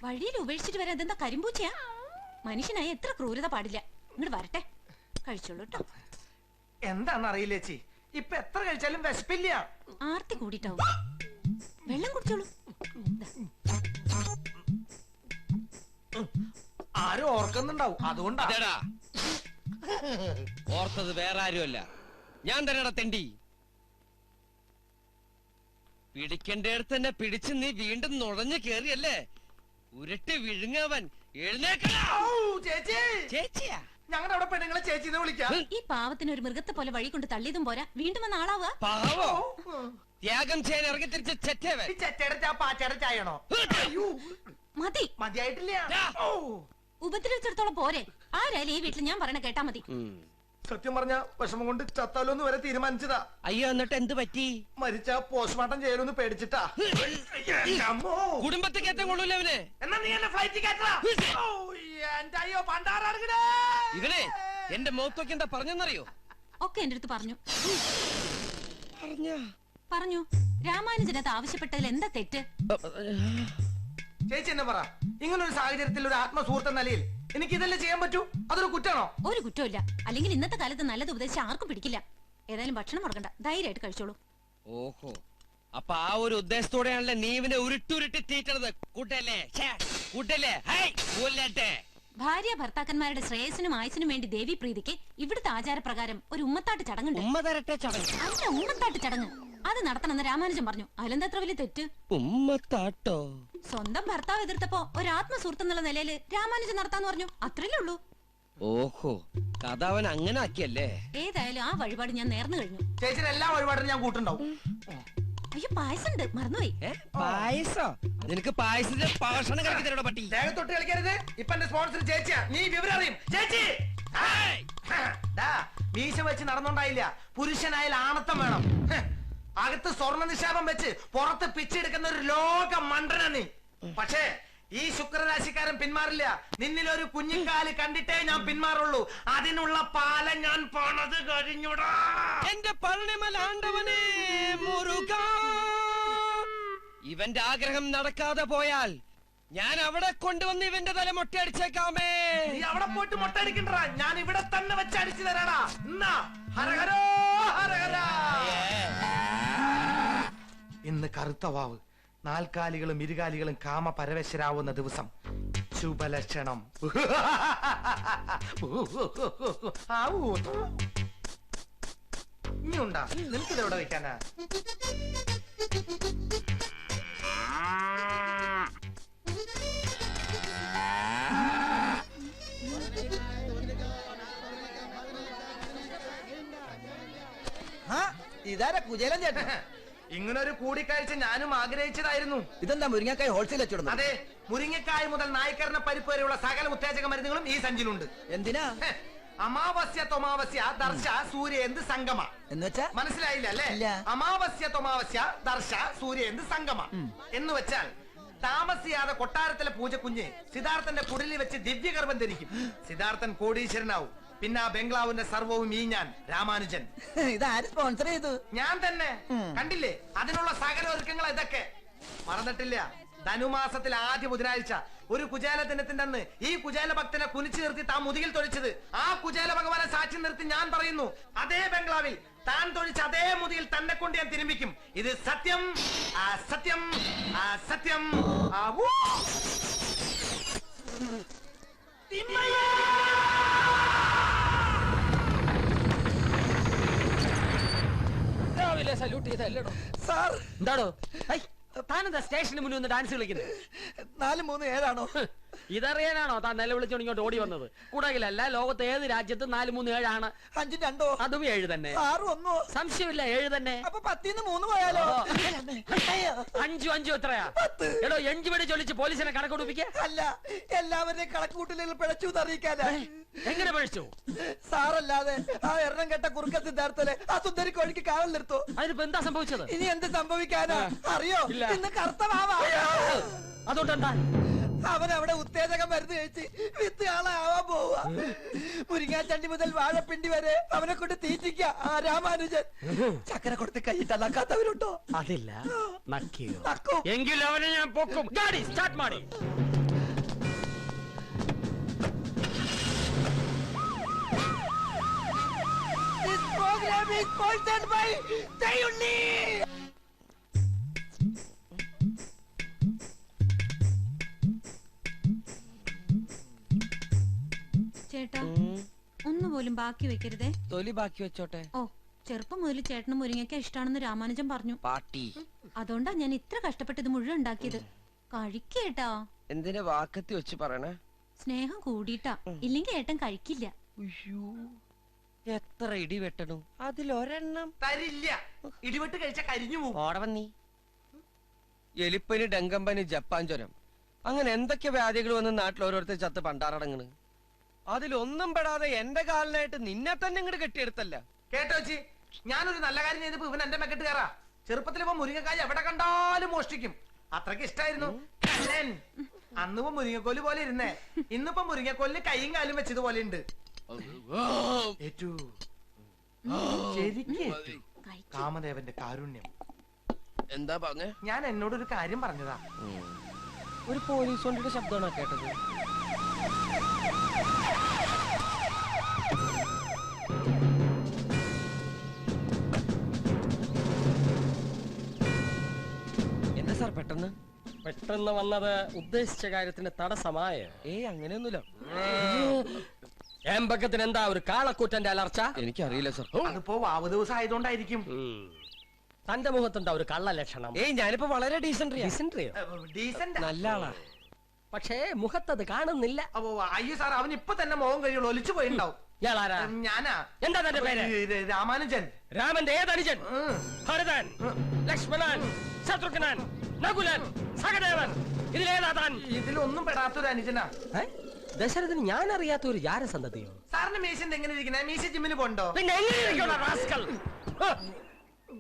വഴിയിൽ ഉപേക്ഷിച്ചിട്ട് വരാൻ ഇതെന്താ കരിമ്പൂച്ചയാ? മനുഷ്യനായി എത്ര ക്രൂരത പാടില്ല. ഇങ്ങോട്ട് വരട്ടെ, കഴിച്ചോളൂ കേട്ടോ. എന്താണെന്നറിയില്ല ചേച്ചി, ഇപ്പൊ എത്ര കഴിച്ചാലും വിശപ്പില്ല. ആർത്തി കൂടിട്ടാവും. വെള്ളം കുടിച്ചോളൂ. ആരും ഓർക്കുന്നുണ്ടാവും, അതുകൊണ്ടാ. ഓർത്തത് വേറെ ആരുമല്ല, ഞാൻ തന്നെടാ തെണ്ടി. പിടിക്കേണ്ടടുത്ത് തന്നെ പിടിച്ച് നീ വീണ്ടും നുഴഞ്ഞു കേറിയല്ലേ? ഉരുട്ടി വിഴുങ്ങവൻ. ചേച്ചിയാ? ഞങ്ങളുടെ അവിടെ പെണ്ണുങ്ങളെ ചേച്ചിന്ന് വിളിക്കാം. ഈ പാവത്തിന് ഒരു മൃഗത്തെ പോലെ വഴി കൊണ്ട് തള്ളിയതും പോരാ, വീണ്ടും വന്ന ആളാവുക. പാവോ? ത്യാഗം ചെയ്യാൻ ഇറങ്ങി തിരിച്ച ചെറ്റവൻ. ഈ ചെറ്റയുടെ ചാ പാച്ചയുടെ ചായണോ? മതി, മതിയായിട്ടില്ല. ഉപദ്രവിച്ചിടത്തോളം പോരെ. ആരായാലും ഈ വീട്ടിൽ ഞാൻ പറയണ കേട്ടാ മതി. സത്യം പറഞ്ഞ വിഷമം കൊണ്ട് ചത്താലോന്ന് വരെ തീരുമാനിച്ചതാ. അയ്യോ, എന്നിട്ട് എന്ത് പറ്റി? മരിച്ച പോസ്റ്റ്മോർട്ടം ചെയ്യലൊന്ന് പേടിച്ചിട്ടാ. കുടുംബത്തിൽ കയറ്റം കൊള്ളൂല അവന്. എന്നാ നീ എന്നെ ഫ്ലൈറ്റിൽ കയറ്റാ. അയ്യോ പണ്ടാറാണ് ഇവനെ എന്റെ മുഖത്തൊക്കെ എന്താ പറഞ്ഞെന്നറിയോ? ഒക്കെ എന്റെ അടുത്ത് പറഞ്ഞു. രാമാനുജനത് ആവശ്യപ്പെട്ടതിൽ എന്താ തെറ്റ്? ചേച്ചി എന്നെ പറ, ഇങ്ങനൊരു സാഹചര്യത്തിൽ ഒരു ആത്മസുഹൃത്ത് എന്ന നിലയിൽ എനിക്ക് ഇതെല്ലാം ചെയ്യാൻ പറ്റൂ? അതൊരു കുറ്റാണോ? ഒരു കുറ്റമില്ല. അല്ലെങ്കിൽ ഇന്നത്തെ കാലത്ത് നല്ലത് ഉപദേശിച്ച് ആർക്കും പിടിക്കില്ല. ഏതായാലും ഭക്ഷണം മുടക്കണ്ട, ധൈര്യമായിട്ട് കഴിച്ചോളൂ. ഓഹോ, അപ്പൊ ആ ഒരു ഉദ്ദേശത്തോടെയാണല്ലേ നീ ഇവനെ ഉരുട്ടുരുട്ടി തീറ്റണത്. കൂട്ടല്ലേ കൂട്ടല്ലേ? ഭാര്യ ഭർത്താക്കന്മാരുടെ ശ്രേയസിനും ആയുസിനും വേണ്ടി ദേവി പ്രീതിക്ക് ഇവിടുത്തെ ആചാരപ്രകാരം ഒരു ഉമ്മത്താട്ട് ചടങ്ങുണ്ട്. അല്ല, ഉമ്മത്താട്ട് ചടങ്ങ്. അത് നടത്തണമെന്ന് രാമാനുജൻ പറഞ്ഞു. അതിലെന്താ അത്ര വലിയ തെറ്റ്? ഉമ്മത്താട്ടോ? സ്വന്തം ഭർത്താവ് എതിർത്തപ്പോ ഒരു ആത്മസുഹൃത്ത് എന്നുള്ള നിലയില് രാമാനുജൻ നടത്താന്ന് പറഞ്ഞു. അത്രയല്ലേ ഉള്ളൂ. ഓഹോ, കഥ അവൻ അങ്ങനെ ആക്കിയല്ലേ? ഏതായാലും ആ വഴിപാട് ഞാൻ നേർന്നു കഴിഞ്ഞു. ചേച്ചിയുടെ എല്ലാ വഴിപാടും ഞാൻ കൂട്ടുണ്ടാവും. അയ്യോ, പായസം ഉണ്ട്, മറന്നുപോയി. പായസോ? നിനക്ക് പായസത്തിന്റെ പാഷണം കളിക്കി തരോടോ പട്ടി. തൊട്ട് കളിക്കരുത്. ഇപ്പൊ എന്റെ സ്പോൺസർ ചേച്ചിയാ. നീ വിവരം അറിയും. ചേച്ചി മീശ വെച്ച് നടന്നുണ്ടായില്ല. പുരുഷനായാൽ ആണത്തം വേണം. അകത്ത് സ്വർണ്ണ നിക്ഷേപം വെച്ച് പുറത്ത് പിച്ചെടുക്കുന്ന ഒരു ലോക മണ്ടന നീ. പക്ഷേ ഈ ശുക്രരാശിക്കാരൻ പിന്മാറില്ല. നിന്നിലൊരു കുഞ്ഞിക്കാല് കണ്ടിട്ടേ ഞാൻ പിന്മാറുള്ളൂ. അതിനുള്ള പാലം ഞാൻ പോണത് കഴിഞ്ഞുടാ. എന്റെ പഴനിമലാണ്ടവനെ മുരുക, ഇവന്റെ ആഗ്രഹം നടക്കാതെ പോയാൽ ഞാൻ അവിടെ കൊണ്ടുവന്ന് ഇവന്റെ തല മൊട്ടയടിച്ചേക്കാമേ. നീ അവിടെ പോയിട്ട് മൊട്ടയടിക്കണ്ട, ഞാൻ ഇവിടെ തന്നെ വെച്ച് അടിച്ചു തരാടാ. എന്നാ ഹരഹരോ ഹരഹര. ഇന്ന് കറുത്ത വാവ്, നാൽക്കാലികളും ഇരുകാലികളും കാമ പരവശരാവുന്ന ദിവസം. ശുഭലക്ഷണം. ഇനിയുണ്ടാ? നിനക്കിതെവിടെ വെക്കാനാ? ഇതാരാ കുചേലൻ ചേട്ടൻ? ഇങ്ങനൊരു കൂടിക്കാഴ്ച ഞാനും ആഗ്രഹിച്ചതായിരുന്നു. ഇതെന്താ മുരിങ്ങക്കായ് ഹോൾസെയിൽ വെച്ചിടുന്നു? അതെ, മുരിങ്ങക്കായ് മുതൽ നായ്ക്കറിന പരിപ്പ് വരെയുള്ള സകല ഉത്തേജക മരുന്നുകളും ഈ സഞ്ചിലുണ്ട്. എന്തിനാ? അമാവാസ്യ തൊമാവാസ്യ ദർശ സൂര്യേന്ത് സംഗമ എന്ന് വെച്ചാ മനസ്സിലായില്ല അല്ലേ? അമാവാസ്യ തൊമാവാസ്യ ദർശ സൂര്യേന്ത് സംഗമ എന്ന് വെച്ചാൽ താമസിയാതെ കൊട്ടാരത്തിലെ പൂജക്കുഞ്ഞ് സിദ്ധാർത്ഥന്റെ കുടിലിൽ വെച്ച് ദിവ്യഗർഭം ധരിക്കും. സിദ്ധാർത്ഥൻ കോടീശ്വരനാവും. പിന്നെ ആ ബംഗ്ലാവിന്റെ സർവവും ഈ ഞാൻ രാമാനുജൻ. ഇതാര് സ്പോൺസർ ചെയ്തു? ഞാൻ തന്നെ. കണ്ടില്ലേ, അതിനുള്ള സകല ഒരുക്കങ്ങൾ ഇതൊക്കെ. മറന്നിട്ടില്ല, ധനുമാസത്തിൽ ആദ്യ ബുധനാഴ്ച ഒരു കുചേല ദിനത്തിന്റെ അന്ന് ഈ കുചേല ഭക്തനെ കുനിച്ചു നിർത്തി താൻ മുതുകിൽ തൊഴിച്ചത് ആ കുചേല ഭഗവാനെ സാക്ഷി നിർത്തി ഞാൻ പറയുന്നു, അതേ ബംഗ്ലാവിൽ താൻ തൊഴിച്ച അതേ മുതുകിൽ തന്നെ കൊണ്ട് ഞാൻ തിരുമ്പിക്കും. ഇത് സത്യം, സത്യം, സത്യം. രാവിലെ സല്യൂട്ട് ചെയ്തല്ലോ സാർ. എന്താടോ താനെന്താ സ്റ്റേഷന് മുന്നിൽ ഒന്ന് ഡാൻസ് കളിക്കുന്നത്? 437 ഇതറിയാനാണോ താൻ നിലവിളിച്ചോണ്ട് ഇങ്ങോട്ട് ഓടി വന്നത്? കൂടാകിലല്ല, ലോകത്ത് ഏത് രാജ്യത്തും 437 ആണ്. 5 2 അതും 7 തന്നെ. 6 1 സംശയമില്ല, 7 തന്നെ. അപ്പൊ 10 3 പോയാലോ? 5 5 എത്രയാ? എടോ, 5 വടി ചൊല്ലിച്ച് പോലീസിനെ കണക്കൊടുപ്പിക്ക. അല്ല, എല്ലാവരുടെയും കണക്കൂട്ടലുകൾ പിഴച്ചു അറിയിക്കാനാ. എങ്ങനെ പിഴച്ചു? സാറല്ലാതെ ആ എണ്ണം കെട്ട കുറുക്ക സിദ്ധാർത്ഥനെ ആ സുന്ദരി കോഴിക്ക് കാവൽ നിർത്തോ? അതിനിപ്പോ എന്താ സംഭവിച്ചത്? ഇനി എന്ത് സംഭവിക്കാനാ അറിയോ? ഇന്ന് കറുത്ത മാവാ. അതുകൊണ്ടെന്താ? അവൻ അവിടെ ഉത്തേജകം മരുന്ന് കഴിച്ച് വിത്ത് ആളാവാൻ പോവുക. മുരിങ്ങാച്ചണ്ടി മുതൽ വാഴപ്പിണ്ടി വരെ അവനെ കൊണ്ട് തീറ്റിക്ക ആ രാമാനുജൻ. ചക്കര കൊടുത്ത് കൈയിട്ട് നക്കാത്തവരുണ്ടോ? അതില്ല. നക്കും. എങ്കിലും അവനെ ഞാൻ പൊക്കും. ഗാഡി സ്റ്റാർട്ട് മാടി. sponsored by Tayunni. ചേട്ടാ ഒന്നുപോലും ബാക്കി വെക്കരുതേ. തൊലി ബാക്കി വെച്ചോട്ടെ. ഓ, ചെറുപ്പം മുതൽ ചേട്ടന് മുരിങ്ങയ്ക്ക ഇഷ്ടാണെന്ന് രാമാനുജൻ പറഞ്ഞു. പാട്ടി. അതുകൊണ്ടാ ഞാൻ ഇത്ര കഷ്ടപ്പെട്ട് ഇത് മുഴുവൻ ഉണ്ടാക്കിയത്. കഴിക്കേട്ടാ. എന്തിനാ വാക്കത്തി വെച്ച് പറയണേ? സ്നേഹം കൂടിയിട്ടാ, ഇല്ലെങ്കിൽ ഏട്ടൻ കഴിക്കില്ല. എത്ര ഇടി വെട്ടണു, അതിലൊരെണ്ണം തരില്ല. ഇടിവെട്ട് കഴിച്ച കരിഞ്ഞു പോകും. ഓടവന്നീ. എലിപ്പനി, ഡെങ്കമ്പനി, ജപ്പാൻ ജ്വരം, അങ്ങനെ എന്തൊക്കെ വ്യാധികൾ വന്ന് നാട്ടിൽ ഓരോരുത്തർ ചത്ത് പണ്ടാറടങ്ങണ്. അതിലൊന്നും പെടാതെ എന്റെ കാലിനായിട്ട് നിന്നെ തന്നെ ഇങ്ങോട്ട് കെട്ടിയെടുത്തല്ല. കേട്ടോ ചേച്ചി, ഞാനൊരു നല്ല കാര്യം ചെയ്തപ്പോ ഇവൻ എന്റെ മെക്കെട്ട് കയറാ. ചെറുപ്പത്തിൽ ഇപ്പൊ മുരിങ്ങക്കായ എവിടെ കണ്ടാലും മോഷ്ടിക്കും. അത്രക്ക് ഇഷ്ടായിരുന്നു. അന്നിപ്പോ മുരിങ്ങക്കോല് പോലെ ഇരുന്നേ, ഇന്നിപ്പോ മുരിങ്ങക്കോലിന് കൈയും കാലും വെച്ചതുപോലെ ഉണ്ട്. കാമദേവന്റെ കാരുണ്യം. എന്താ പറഞ്ഞേ? ഞാൻ എന്നോടൊരു കാര്യം പറഞ്ഞതാ. ഒരു പോലീസ് വണ്ടിയുടെ ശബ്ദമാണോ കേട്ടത്? എന്താ സാർ പെട്ടെന്ന് വന്നത് ഉദ്ദേശിച്ച കാര്യത്തിന് തടസ്സമായ? അങ്ങനെയൊന്നുമില്ല. ഏമ്പക്കത്തിന് എന്താ ഒരു കാളക്കൂറ്റന്റെ അലർച്ച? എനിക്കറിയില്ല സാർ. അതിപ്പോ വാവ് ദിവസം ആയതുകൊണ്ടായിരിക്കും. തന്റെ മുഖത്തുണ്ടാ ഒരു കള്ള ലക്ഷണം? ഞാനിപ്പോ വളരെ ഡീസന്റ്. ഡീസന്റ് നല്ല ആളാ, പക്ഷേ മുഖത്തത് കാണുന്നില്ല. അയ്യോ സാർ, അവൻ ഇപ്പൊ തന്നെ മോഹം കഴിയുള്ളൂ, ഒലിച്ചു പോയിണ്ടാവും. ഇയാളാരാ? ഞാനാ. എന്താ തന്റെ പേര്? രാമാനുജൻ. രാമന്റെ ഏതനുജൻ? ഭരതൻ, ലക്ഷ്മണൻ, ശത്രുഘ്നൻ, നകുലൻ, സഹദേവൻ, ഇതിലേതാ താൻ? ഇതിലൊന്നും പെടാത്തൊരു അനുജനാ. ദശരഥന് ഞാൻ അറിയാത്ത ഒരു ജാരസന്തതിയോ? സാറിന് മീശന്റെ എങ്ങനെ ഇരിക്കണേ? മീശ ജിമ്മിന് പോണ്ടോ? പിന്നെ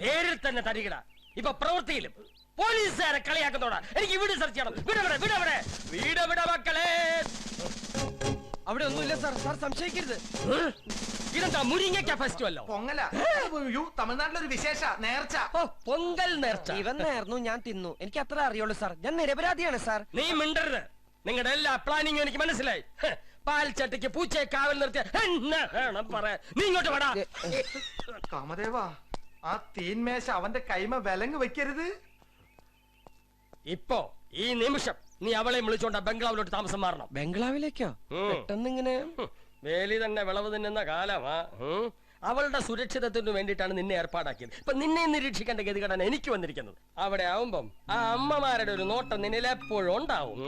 പേരിൽ തന്നെ തരികട. ഇപ്പൊ പ്രവൃത്തിയിലും പോലീസുകാരെ കളിയാക്കുന്നോടാ. എനിക്ക് വീട് സെർച്ച് ചെയ്യണം. വീട് മക്കളെ. അവിടെ ഒന്നുമില്ല സാർ. സാർ സംശയിക്കരുത്. ഇതെന്താ മുരിങ്ങയ്ക്ക ഫെസ്റ്റിവല്ലോ? പൊങ്ങല. തമിഴ്നാട്ടിലൊരു വിശേഷ നേർച്ച. പൊങ്കൽ നേർച്ച. ഇവൻ നേർന്നു, ഞാൻ തിന്നു. എനിക്ക് അത്ര അറിയുള്ളൂ സാർ. ഞാൻ നിരപരാധിയാണ് സാർ. നീ മിണ്ടരുത്. നിങ്ങളുടെ എല്ലാ പ്ലാനിങ്ങും എനിക്ക് മനസ്സിലായി. പാൽ ചട്ടിക്ക് പൂച്ചയെ കാവൽ നിർത്തിയ നീ ഇങ്ങോട്ട് വേടാ. കാമദേവാ, ആ തീൻമേശ അവന്റെ കൈമ വിലങ്ങ് വെക്കരുത്. ഇപ്പോ ഈ നിമിഷം നീ അവളെ വിളിച്ചോണ്ട ബംഗ്ലാവിലോട്ട് താമസം മാറണം. ബംഗ്ലാവിലേക്കോ? പെട്ടെന്നിങ്ങനെ വേലി തന്നെ വിളവ് തിന്നുന്ന കാലമാ. അവളുടെ സുരക്ഷിതത്വത്തിന് വേണ്ടിയിട്ടാണ് നിന്നെ ഏർപ്പാടാക്കിയത്. ഇപ്പൊ നിന്നെ നിരീക്ഷിക്കേണ്ട ഗതികേടാണ് എനിക്ക് വന്നിരിക്കുന്നത്. അവിടെ ആവുമ്പം ആ അമ്മമാരുടെ ഒരു നോട്ടം നിന്നിൽ എപ്പോഴും ഉണ്ടാവും.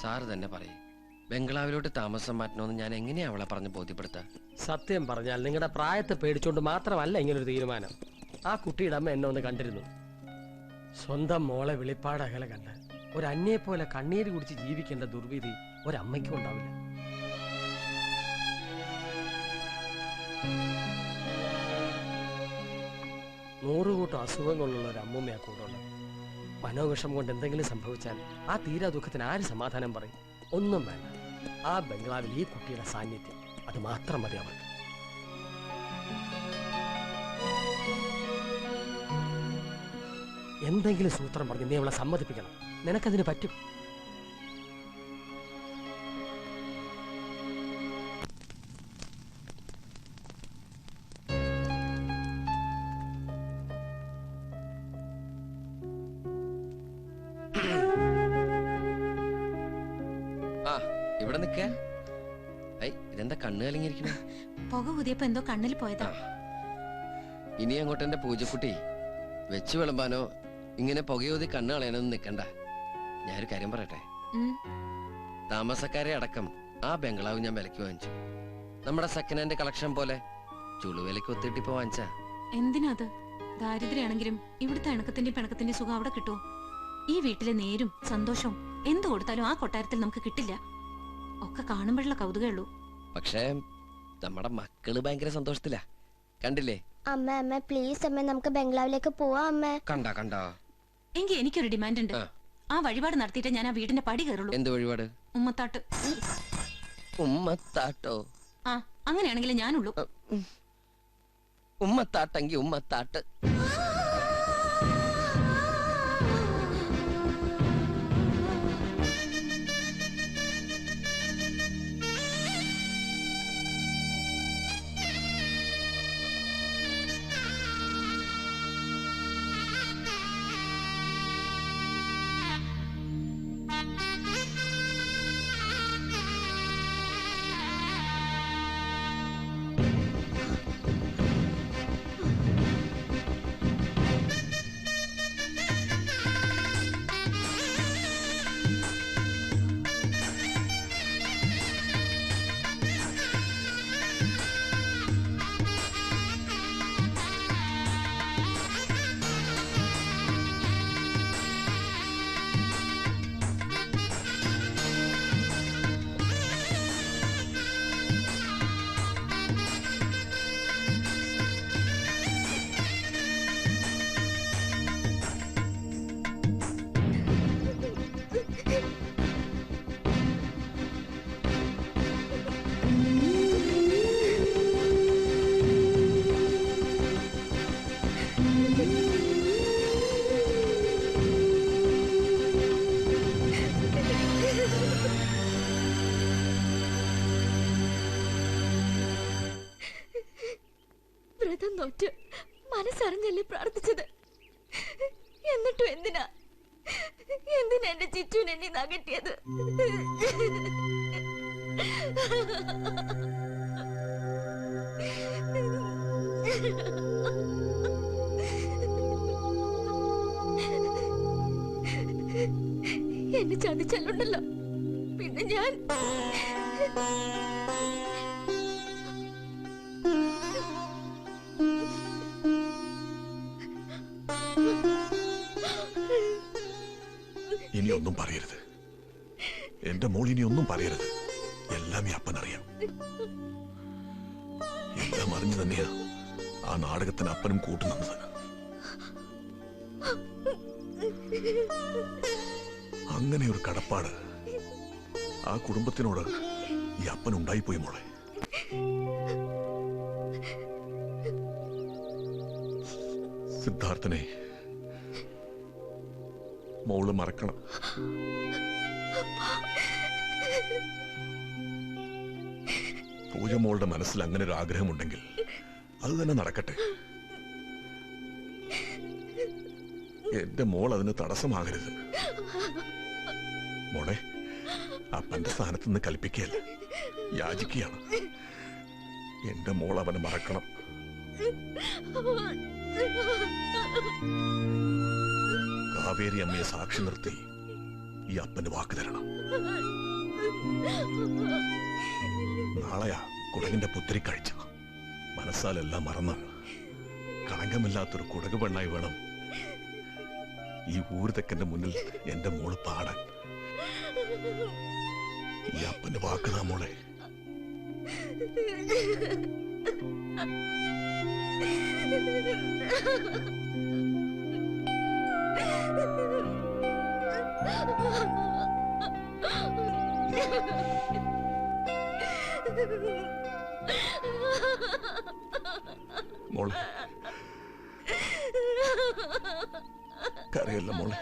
സാറ് തന്നെ പറയും, ബംഗ്ലാവിലോട്ട് താമസം മാറ്റണമെന്ന് ഞാൻ എങ്ങനെയാ അവളെ പറഞ്ഞ് ബോധ്യപ്പെടുത്താ? സത്യം പറഞ്ഞാൽ നിങ്ങളുടെ പ്രായത്തെ പേടിച്ചോണ്ട് മാത്രമല്ല ഇങ്ങനൊരു തീരുമാനം. ആ കുട്ടിയുടെ അമ്മ എന്നെ ഒന്ന് കണ്ടിരുന്നു. സ്വന്തം മോളെ വെളിപ്പാടകലെ കണ്ട് ഒരു അന്യെ പോലെ കണ്ണീര് കുടിച്ച് ജീവിക്കേണ്ട ദുർവിധി ഒരമ്മയ്ക്കും ഉണ്ടാവില്ല. നൂറുകൂട്ടം അസുഖങ്ങളുള്ള ഒരു അമ്മൂമ്മയാ കൂടുള്ളത്. മനോവിഷം കൊണ്ട് എന്തെങ്കിലും സംഭവിച്ചാൽ ആ തീരാ ദുഃഖത്തിന് ആര് സമാധാനം പറയും? ഒന്നും വേണ്ട. ആ ബംഗ്ലാവിൽ ഈ കുട്ടിയുടെ സാന്നിധ്യം, അത് മാത്രം മതി അവർക്ക്. എന്തെങ്കിലും സൂത്രം പറഞ്ഞ് നീ അവളെ സമ്മതിപ്പിക്കണം. നിനക്കതിന് പറ്റും. ഇവിടെ നിക്ക. ഇതെന്താ കണ്ണ് കലങ്ങിയിരിക്കണ? പുക ഊതിയപ്പോ എന്തോ കണ്ണിൽ പോയതാ. ഇനി അങ്ങോട്ട് എന്റെ പൂജക്കുട്ടി വെച്ച് വിളമ്പാനോ ഇങ്ങനെ പുകയൂതി കണ്ണ് കളയാനൊന്നും നിക്കണ്ട. ഞാനൊരു കാര്യം പറയട്ടെ. താമസക്കാരെ അടക്കം ആ ബംഗ്ലാവ് ഞാൻ വിലക്ക് വാങ്ങിച്ചു. നമ്മുടെ സെക്കൻഡ് ഹാൻഡ് കളക്ഷൻ പോലെ ചുളുവിലക്ക് ഒത്തിട്ടിപ്പോ വാങ്ങിച്ചാ. എന്തിനാത്? ദാരിദ്ര്യാണെങ്കിലും ഇവിടുത്തെ ഇണക്കത്തിന്റെ പിണക്കത്തിന്റെ സുഖം അവിടെ കിട്ടുമോ? ഈ വീട്ടിലെ നേരും സന്തോഷവും എന്ത് കൊടുത്താലും ആ കൊട്ടാരത്തിൽ നമുക്ക് കിട്ടില്ല. ഒക്കെ കാണുമ്പോഴുള്ള കൗതുകേ ഉള്ളൂ. പക്ഷേ നമ്മുടെ മക്കള് ഭയങ്കര സന്തോഷത്തിലാ. കണ്ടില്ലേ? അമ്മ അമ്മ പ്ലീസ് അമ്മ, നമുക്ക് ബംഗ്ലാവിലേക്ക് പോവാ അമ്മ. കണ്ടോ? എങ്കിൽ എനിക്കൊരു ഡിമാൻഡ് ഉണ്ട്. ആ വഴിപാട് നടത്തിയിട്ട് ഞാൻ ആ വീടിന്റെ പടി കയറുള്ളൂ. എന്ത് വഴിപാട്? ഉമ്മത്താട്ട്. ഉമ്മത്താട്ടോ? ആ, അങ്ങനെയാണെങ്കിലും ഞാനുള്ളൂ. ഉമ്മത്താട്ടെങ്കി ഉമ്മത്താട്ട്. വ്രതം നോറ്റ് മനസ്സറിഞ്ഞല്ലേ പ്രാർത്ഥിച്ചത്. എന്നിട്ടും എന്തിനാ എന്റെ ചിച്ചുവിനെ എന്നെ നകറ്റിയത്? എന്നെ ചതിച്ചല്ലുണ്ടല്ലോ. പിന്നെ ഞാൻ ഇനി ഒന്നും പറയരുത് എന്റെ മോൾ, ഇനി ഒന്നും പറയരുത്. എല്ലാം ഈ അപ്പനറിയാം. എല്ലാം അറിഞ്ഞു തന്നെയാ ആ നാടകത്തിന് അപ്പനും കൂട്ടുനിന്നത്. അങ്ങനെ ഒരു കടപ്പാട് ആ കുടുംബത്തിനോട് ഈ അപ്പൻ ഉണ്ടായിപ്പോയി മോളെ. സിദ്ധാർത്ഥനെ മോള് മറക്കണം. പൂജ മോളുടെ മനസ്സിൽ അങ്ങനെ ഒരു ആഗ്രഹമുണ്ടെങ്കിൽ അത് തന്നെ നടക്കട്ടെ. എന്റെ മോൾ അതിന് തടസ്സമാകരുത്. മോളെ, അപ്പന്റെ സ്ഥാനത്ത് നിന്ന് കൽപ്പിക്കുകയല്ല, യാചിക്കുകയാണ്. എന്റെ മോൾ അവനെ മറക്കണം. കാവേരി അമ്മയെ സാക്ഷി നിർത്തി ഈ അപ്പന് വാക്ക് തരണം. നാളെയാ കുടകിന്റെ പുത്തിരി കഴിച്ച. മനസ്സാലെല്ലാം മറന്ന് കളങ്കമില്ലാത്തൊരു കുടക് പെണ്ണായി വേണം ഈ ഊർതെക്കന്റെ മുന്നിൽ എന്റെ മോള് പാടാൻ. ഈ അപ്പന് വാക്കുതാ മോളെ. മോളെ, കരയല്ല മോളെ.